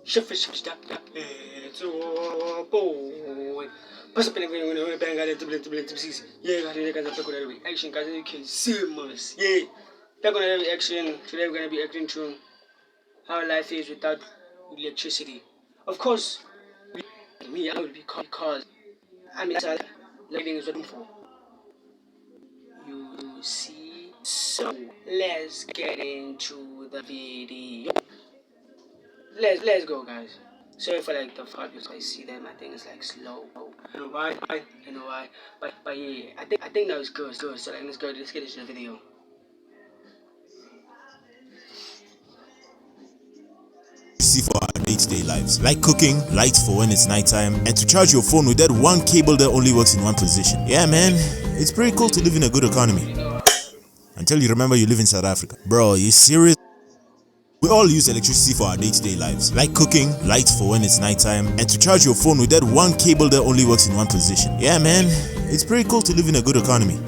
Action, guys, you can see, yeah. Back on every action. Today we're gonna be acting to how life is without electricity. Of course, me, I would be because I'm inside. Lighting is what I'm for. You see, so let's get into the video. Let's go, guys. Sorry for like the part because I see that my thing is like slow. You know why? You know why? But yeah, I think that was good. So like, let's go. Let's get into the video. See for our day-to-day lives, like cooking, lights for when it's nighttime, and to charge your phone with that one cable that only works in one position. Yeah, man, it's pretty cool to live in a good economy. Until you remember you live in South Africa. Bro, you serious? We all use electricity for our day-to-day lives, like cooking, lights for when it's nighttime, and to charge your phone with that one cable that only works in one position. Yeah, man, it's pretty cool to live in a good economy.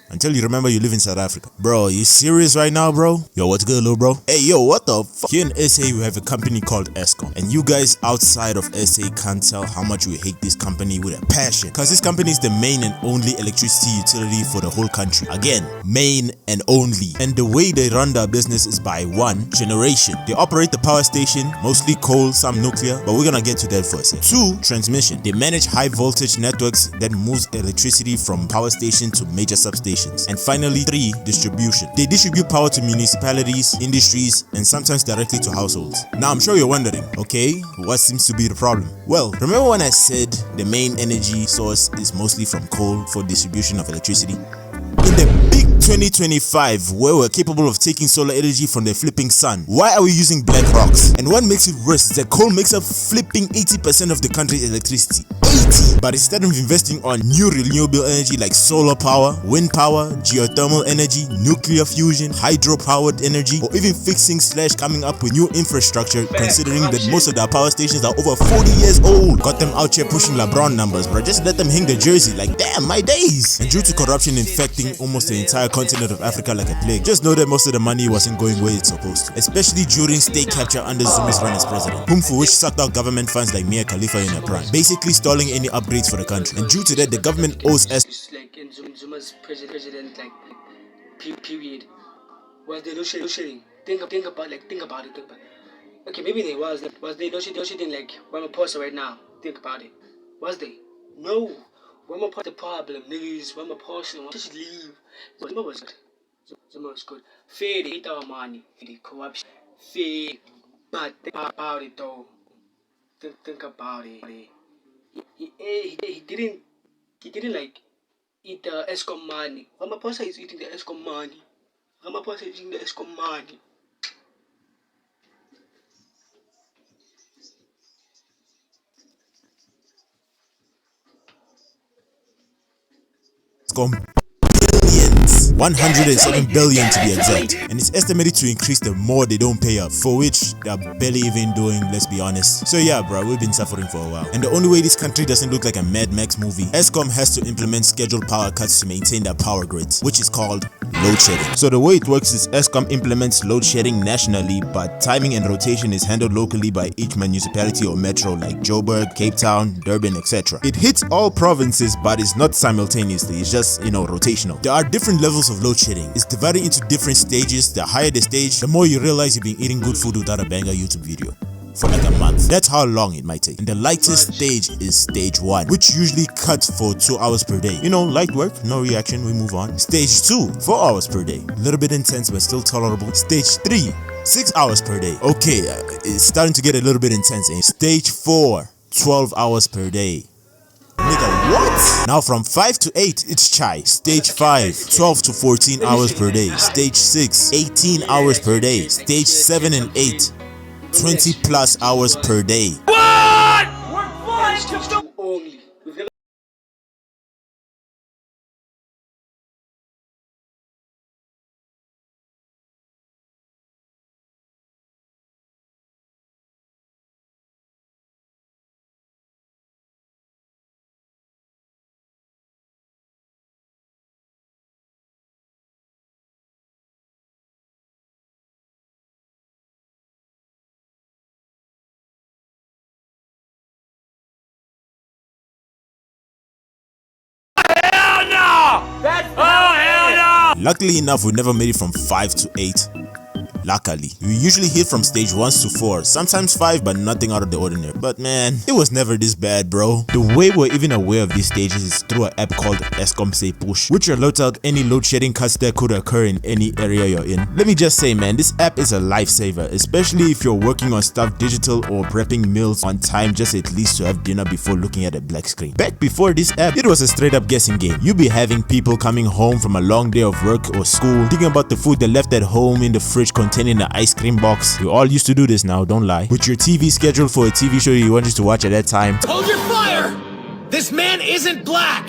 Until you remember you live in South Africa. Bro, you serious right now, bro? Yo, what's good, little bro? Hey, yo, what the fuck? Here in SA, we have a company called Eskom. And you guys outside of SA can't tell how much we hate this company with a passion. Cause this company is the main and only electricity utility for the whole country. Again, main and only. And the way they run their business is by one, generation. They operate the power station, mostly coal, some nuclear, but we're gonna get to that for a second. Two, transmission. They manage high voltage networks that moves electricity from power station to major substations. And finally, 3, distribution. They distribute power to municipalities, industries, and sometimes directly to households. Now, I'm sure you're wondering, okay, what seems to be the problem? Well, remember when I said the main energy source is mostly from coal for distribution of electricity? In the big 2025, where we're capable of taking solar energy from the flipping sun, why are we using black rocks? And what makes it worse is that coal makes up flipping 80% of the country's electricity. 80! But instead of investing on new renewable energy like solar power, wind power, geothermal energy, nuclear fusion, hydro-powered energy, or even fixing / coming up with new infrastructure, considering that most of our power stations are over 40 years old, got them out here pushing LeBron numbers, bro. Just let them hang the jersey, like damn, my days! And due to corruption infecting almost the entire continent of Africa like a plague, just know that most of the money wasn't going where it's supposed to, especially during state capture under Zuma's run as president, whom for which sucked out government funds like Mia Khalifa in her prime, basically stalling any upgrades for the country. And due to that, the government owes It's like in Zuma's president like period was there loadshedding. Think about it. Okay, maybe there was there loadshedding like Ramaphosa right now. Think about it. Was there? No. Ramaphosa the problem, niggas. Ramaphosa just leave. Zuma was good. Zuma was good. Fair, they hate our money. The corruption. Fair, but think about it though. Think about it. He didn't like eat the Eskom money. Ramaphosa is eating the Eskom money. Ramaphosa is eating the Eskom money. billions, 107 billion to be exact, and it's estimated to increase the more they don't pay up, for which they're barely even doing, let's be honest. So yeah, bro, we've been suffering for a while, and the only way this country doesn't look like a Mad Max movie, Eskom has to implement scheduled power cuts to maintain their power grids, which is called load shedding. So the way it works is Eskom implements load shedding nationally, but timing and rotation is handled locally by each municipality or metro like Joburg, Cape Town, Durban, etc. It hits all provinces, but it's not simultaneously, it's just, rotational. There are different levels of load shedding. It's divided into different stages. The higher the stage, the more you realize you've been eating good food without a banger YouTube video for like a month. That's how long it might take. And the lightest stage is stage 1, which usually cuts for 2 hours per day. Light work, no reaction, we move on. Stage 2, 4 hours per day. A little bit intense but still tolerable. Stage 3, 6 hours per day. Okay, it's starting to get a little bit intense. And stage 4, 12 hours per day. Nigga, what? Now from 5 to 8, it's chai. Stage 5, 12 to 14 hours per day. Stage 6, 18 hours per day. Stage 7 and 8, 20 plus hours per day. What? We're fine. Only. Luckily enough, we never made it from 5 to 8. Luckily, we usually hit from stage 1 to 4, sometimes 5, but nothing out of the ordinary. But man, it was never this bad, bro. The way we're even aware of these stages is through an app called Eskom Say Push, which alerts out any load shedding cuts that could occur in any area you're in. Let me just say, man, this app is a lifesaver, especially if you're working on stuff digital or prepping meals on time just at least to have dinner before looking at a black screen. Back before this app, it was a straight up guessing game. You'd be having people coming home from a long day of work or school, thinking about the food they left at home in the fridge containing the ice cream box. We all used to do this now, don't lie. With your TV schedule for a TV show you wanted to watch at that time. Hold your fire! This man isn't black!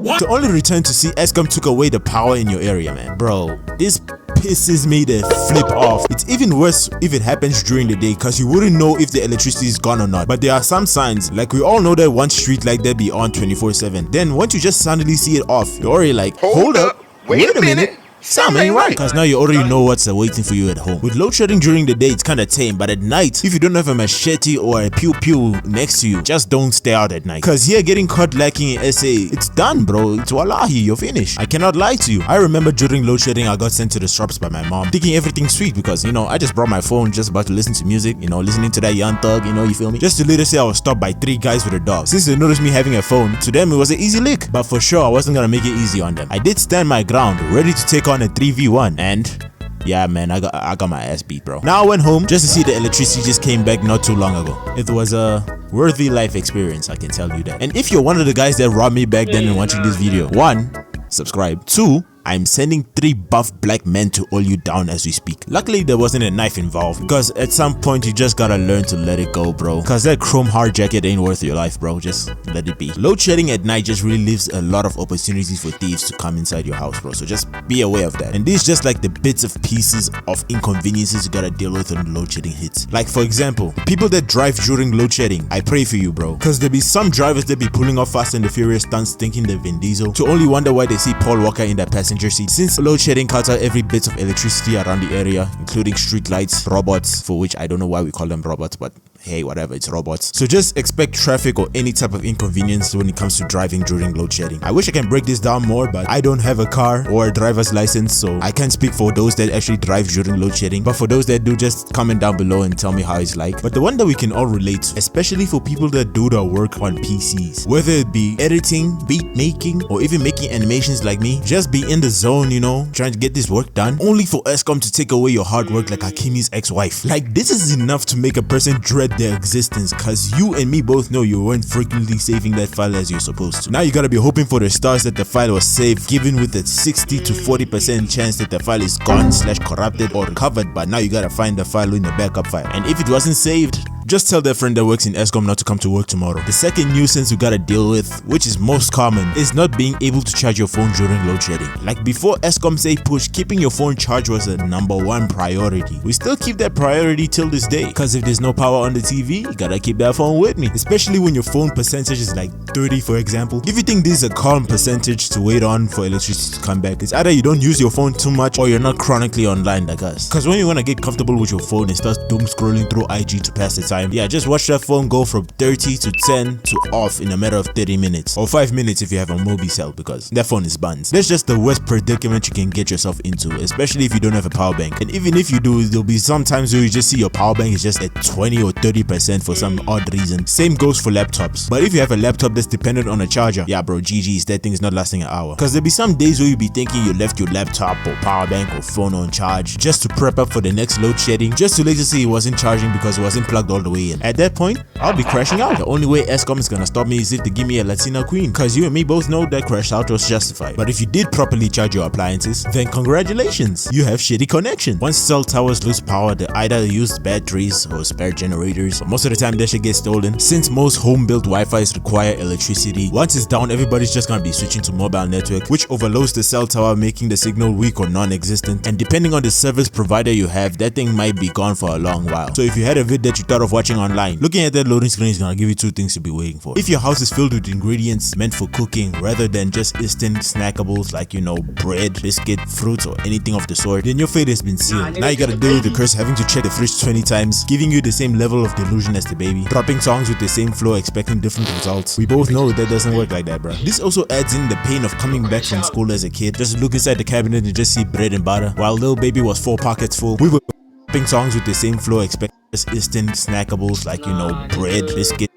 What? To only return to see Eskom took away the power in your area, man. Bro, this pisses me the flip off. It's even worse if it happens during the day, cause you wouldn't know if the electricity is gone or not. But there are some signs, like we all know that one street like that be on 24/7. Then once you just suddenly see it off, you're already like, hold up, wait a minute. Something ain't right, cause now you already know what's waiting for you at home. With load shedding during the day, it's kinda tame, but at night, if you don't have a machete or a pew pew next to you, just don't stay out at night. Cause here getting caught lacking in SA, it's done, bro. It's wallahi, you're finished. I cannot lie to you. I remember during load shedding, I got sent to the shops by my mom, thinking everything's sweet because, you know, I just brought my phone, just about to listen to music, you know, listening to that Young Thug, you know, you feel me? Just to later say I was stopped by 3 guys with a dog. Since they noticed me having a phone, to them it was an easy lick, but for sure I wasn't gonna make it easy on them. I did stand my ground, ready to take on a 3v1. And yeah, man, I got my ass beat, bro. Now I went home just to see the electricity just came back not too long ago. It was a worthy life experience, I can tell you that. And if you're one of the guys that robbed me back then and watching this video, 1, subscribe. 2, I'm sending 3 buff black men to hold you down as we speak. Luckily there wasn't a knife involved, because at some point you just gotta learn to let it go, bro. Cause that chrome hard jacket ain't worth your life, bro. Just let it be. Load shedding at night just really leaves a lot of opportunities for thieves to come inside your house, bro. So just be aware of that. And these just like the bits of pieces of inconveniences you gotta deal with when load shedding hits. Like for example, people that drive during load shedding, I pray for you, bro. Cause there be some drivers that be pulling off Fast and the Furious stunts thinking they're Vin Diesel, to only wonder why they see Paul Walker in that passenger seat. Since load shedding cuts out every bit of electricity around the area, including street lights, robots, for which I don't know why we call them robots, but hey, whatever, it's robots. So just expect traffic or any type of inconvenience when it comes to driving during load shedding. I wish I can break this down more, but I don't have a car or a driver's license, so I can't speak for those that actually drive during load shedding. But for those that do, just comment down below and tell me how it's like. But the one that we can all relate to, especially for people that do their work on PCs, whether it be editing, beat making, or even making animations like me, just be in the zone, you know, trying to get this work done, only for Eskom to take away your hard work like Hakimi's ex-wife. Like, this is enough to make a person dread their existence, cause you and me both know you weren't frequently saving that file as you're supposed to. Now you gotta be hoping for the stars that the file was saved, given with a 60 to 40% chance that the file is gone / corrupted or recovered, but now you gotta find the file in the backup file. And if it wasn't saved, just tell their friend that works in Eskom not to come to work tomorrow. The second nuisance you gotta deal with, which is most common, is not being able to charge your phone during load shedding. Like before Eskom Say Push, keeping your phone charged was a #1 priority. We still keep that priority till this day, cause if there's no power on the TV, you gotta keep that phone with me. Especially when your phone percentage is like 30, for example. If you think this is a calm percentage to wait on for electricity to come back, it's either you don't use your phone too much or you're not chronically online like us. Cause when you wanna get comfortable with your phone and start doom scrolling through IG to pass the time, yeah, just watch that phone go from 30 to 10 to off in a matter of 30 minutes, or 5 minutes if you have a Mobi cell, because that phone is buns. That's just the worst predicament you can get yourself into, especially if you don't have a power bank. And even if you do, there'll be some times where you just see your power bank is just at 20 or 30% for some odd reason. Same goes for laptops. But if you have a laptop that's dependent on a charger, yeah bro, GG's, that thing's not lasting an hour. Cause there'll be some days where you'll be thinking you left your laptop or power bank or phone on charge just to prep up for the next load shedding, just to later see it wasn't charging because it wasn't plugged all the way in. At that point, I'll be crashing out. The only way Eskom is gonna stop me is if they give me a Latina queen, cause you and me both know that crash out was justified. But if you did properly charge your appliances, then congratulations, you have shitty connection. Once cell towers lose power, they either use batteries or spare generators, but most of the time that shit gets stolen. Since most home-built Wi-Fi's require electricity, once it's down, everybody's just gonna be switching to mobile network, which overloads the cell tower, making the signal weak or non-existent. And depending on the service provider you have, that thing might be gone for a long while. So if you had a vid that you thought of of watching online. Looking at that loading screen is gonna give you two things to be waiting for. If your house is filled with ingredients meant for cooking rather than just instant snackables like, you know, bread, biscuit, fruits, or anything of the sort, then your fate has been sealed. Now you gotta deal with the curse having to check the fridge 20 times, giving you the same level of delusion as the baby, dropping songs with the same flow, expecting different results. We both know that doesn't work like that, bro. This also adds in the pain of coming back from school as a kid, just look inside the cabinet and just see bread and butter, while little baby was 4 pockets full. We were dropping songs with the same flow, expecting just instant snackables like, you know, bread, biscuit,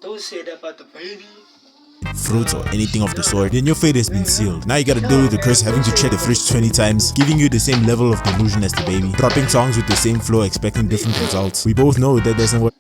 don't say that about the baby, fruits, or anything of the sort, then your fate has been sealed. Now you gotta deal with the curse having to check the fridge 20 times, giving you the same level of delusion as the baby, dropping songs with the same flow, expecting different results. We both know that doesn't work.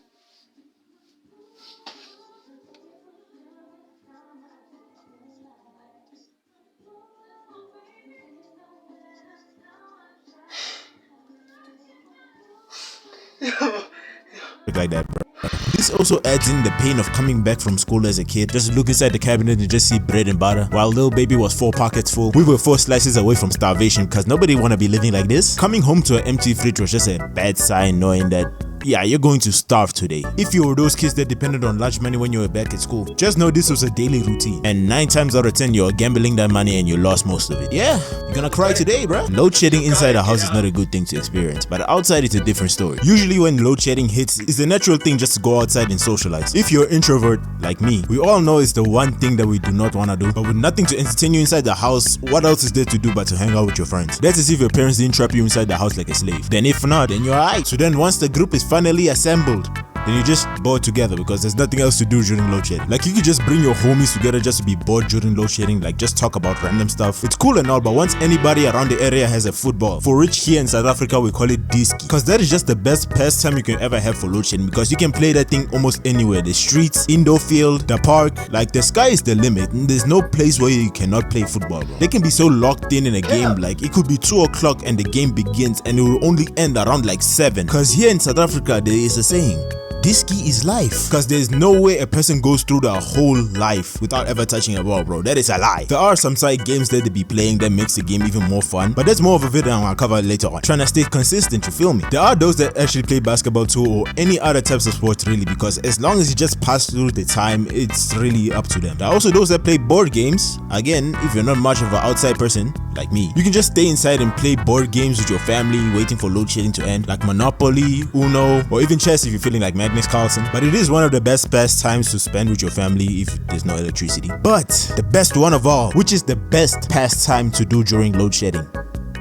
Like that, bro. This also adds in the pain of coming back from school as a kid, just look inside the cabinet and just see bread and butter, while little baby was 4 pockets full. We were 4 slices away from starvation because nobody wanna be living like this. Coming home to an empty fridge was just a bad sign, knowing that yeah, you're going to starve today. If you were those kids that depended on lunch money when you were back at school, just know this was a daily routine, and 9 times out of 10 you're gambling that money and you lost most of it. Yeah, you're gonna cry today, bro. Load shedding inside a house is not a good thing to experience, but outside it's a different story. Usually when load shedding hits, it's a natural thing just to go outside and socialize. If you're an introvert like me, we all know it's the one thing that we do not want to do, but with nothing to entertain you inside the house, what else is there to do but to hang out with your friends? That's as if your parents didn't trap you inside the house like a slave. Then if not, then you're alright. So then once the group is finally assembled, then you just bored together because there's nothing else to do during load shedding. Like you could just bring your homies together just to be bored during load shedding, like just talk about random stuff. It's cool and all, but once anybody around the area has a football, for which here in South Africa we call it diski, because that is just the best pastime you can ever have for load shedding, because you can play that thing almost anywhere. The streets, indoor field, the park, like the sky is the limit, and there's no place where you cannot play football, bro. They can be so locked in a game, like it could be 2 o'clock and the game begins and it will only end around like 7, because here in South Africa there is a saying, diski is life, because there's no way a person goes through their whole life without ever touching a ball, bro. That is a lie. There are some side games that they be playing that makes the game even more fun, but that's more of a video I'll cover later on. Trying to stay consistent, you feel me? There are those that actually play basketball too, or any other types of sports really, because as long as you just pass through the time, it's really up to them. There are also those that play board games. Again, if you're not much of an outside person like me, you can just stay inside and play board games with your family, waiting for load shedding to end, like Monopoly, Uno, or even chess if you're feeling like Magnus Carlsen. But it is one of the best pastimes to spend with your family if there's no electricity. But the best one of all, which is the best pastime to do during load shedding,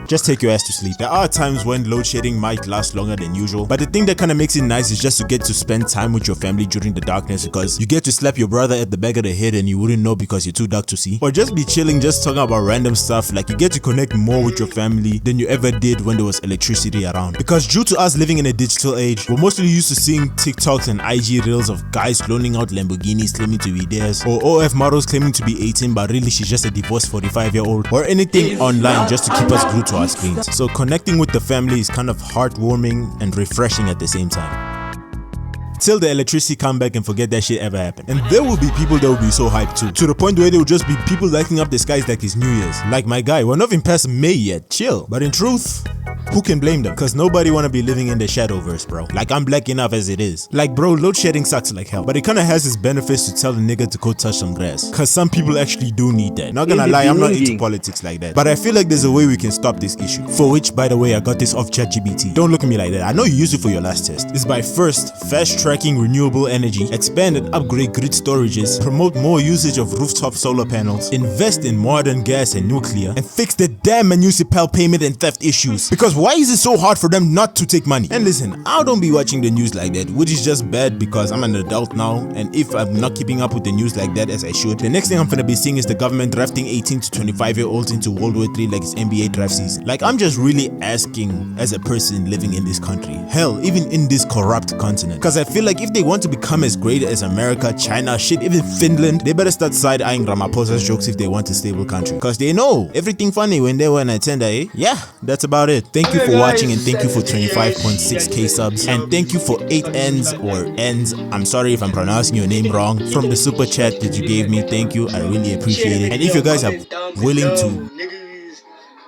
just take your ass to sleep. There are times when load shedding might last longer than usual, but the thing that kind of makes it nice is just to get to spend time with your family during the darkness, because you get to slap your brother at the back of the head and you wouldn't know because you're too dark to see, or just be chilling, just talking about random stuff. Like you get to connect more with your family than you ever did when there was electricity around, because due to us living in a digital age, we're mostly used to seeing TikToks and IG reels of guys loaning out Lamborghinis claiming to be theirs, or OF models claiming to be 18 but really she's just a divorced 45-year-old, or anything online just to keep us glued to our screens. So connecting with the family is kind of heartwarming and refreshing at the same time, till the electricity come back and forget that shit ever happened. And there will be people that will be so hyped too, to the point where there will just be people lighting up the skies like it's New Year's. Like my guy, we're not even past May yet, chill. But in truth, who can blame them? Because nobody wanna be living in the shadowverse, bro. Like I'm black enough as it is. Like bro, load shedding sucks like hell, but it kinda has its benefits to tell a nigga to go touch some grass, cause some people actually do need that. Not gonna lie, I'm not into politics like that, but I feel like there's a way we can stop this issue, for which, by the way, I got this off ChatGPT. Don't look at me like that, I know you used it for your last test. It's by first, fast tracking renewable energy, expand and upgrade grid storages, promote more usage of rooftop solar panels, invest in modern gas and nuclear, and fix the damn municipal payment and theft issues. Because why is it so hard for them not to take money? And listen, I don't be watching the news like that, which is just bad because I'm an adult now, and if I'm not keeping up with the news like that as I should, the next thing I'm gonna be seeing is the government drafting 18 to 25-year-olds into World War III like it's NBA draft season. Like I'm just really asking as a person living in this country, hell, even in this corrupt continent, because I feel like if they want to become as great as America, China, shit, even Finland, they better start side-eyeing Ramaphosa's jokes if they want a stable country, because they know everything funny when they were an attender, eh? Yeah, that's about it. Thank you for watching, and thank you for 25.6k subs, and thank you for 8 ends or ends, I'm sorry if I'm pronouncing your name wrong, from the super chat that you gave me. Thank you, I really appreciate it. And if you guys are willing to niggas,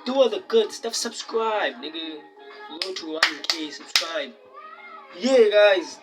do all the good stuff, subscribe, nigga. Go to 1K, subscribe. Yeah, guys.